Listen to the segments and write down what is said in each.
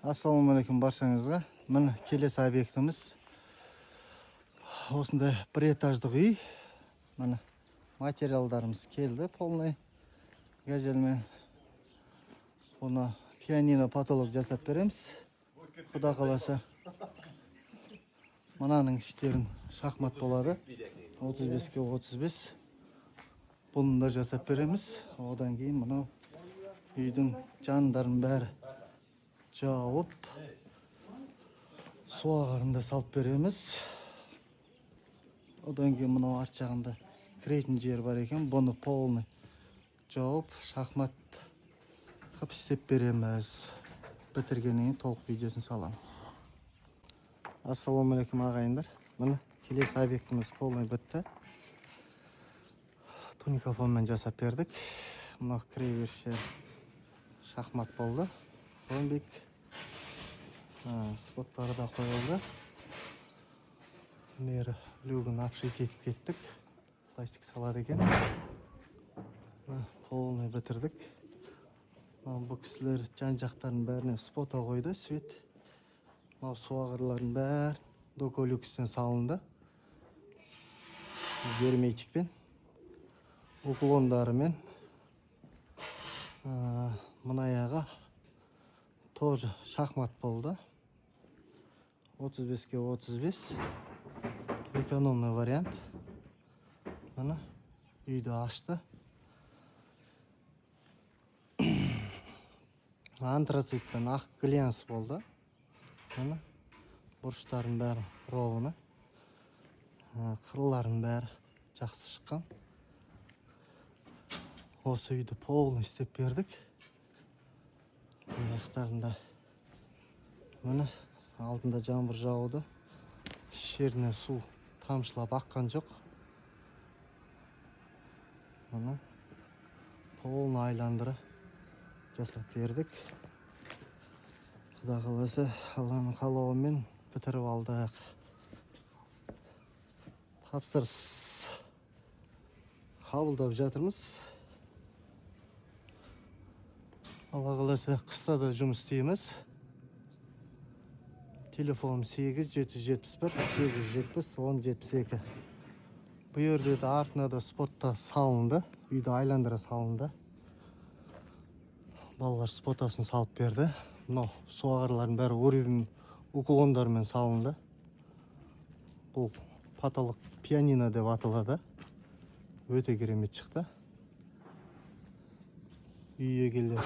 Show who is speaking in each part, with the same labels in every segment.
Speaker 1: Ассалаумағалейкум баршаңызға. Міне келесі объектіміз осындай бір этаждық үй. Міне материалдарымыз келді полный газельмен. Оны пианино потолок жасап береміз. Құда қаласа. Мынаның іштерін шахмат болады. 35-ке 35. Бұны да жасап береміз. Одан кейін мынау үйдің жандарын бәрі жауып, су ағарында салып береміз. Одан кейін мынау арт жағында кіретін жер бар екен. Бұны полный жауып, шахмат қып істеп береміз. Бітіргеннен кейін толық видеосын саламын. Ассалаумағалейкум ағайындар. Міне келесі объектіміз полный бітті. Туникафонмен жасап бердік. Мынау кіреберіш шахмат болды. Ромбик. Споттары да қойылды. Мері люгін апшит етіп кеттік. Пластик салады екен. Полный бітірдік. Бұл кісілер жан-жақтарын бәріне спота қойды, свет. Су ағарларын бәрі доколюкстен салынды. Герметикпен. Уклондарымен. Мына аяғы тоже шахмат болды. 35-ке 35. Экономный вариант. Мына үйді ашты. Антрацитпен ақ глянц болды. Мына бұрыштарын бәрі ровны. Қырларын бәрі жақсы шыққан. Осы үйді полный істеп бердік. Жақтарында міне алдында жаңбыр жауды. Шеріне су тамшылап аққан жоқ. Міне полный айландыра жасап бердік. Құда қаласа Алланың қалауымен бітіріп алдық. Тапсырыс қабылдап жатырмыз. Алла қаласа қыста да жұмыс істейміз. Телефоным 8-771-870-1072. Бұл жерде де артына да спотта салынды. Үйді айландыра салынды. Балалар спотасын салып берді. Мынау су ағарларын бәрі уревім уклондармен салынды. Бұл потолок пианино деп аталады. Өте керемет шықты. Үй егелер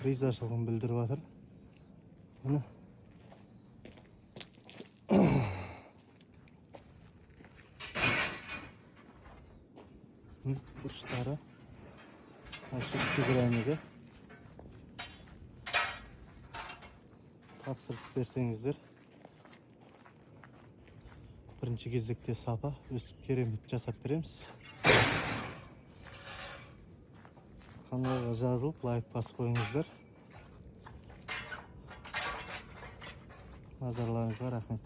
Speaker 1: ризашылығын білдіріп жатыр. Міне. Бұрыштары. Шестиграммеге. Тапсырыс берсеңіздер. Бірінші кезекте сапа өстіп керемет жасап береміз. Каналға жазылып, лайк басып қойыңыздар. Назарларыңызға рахмет.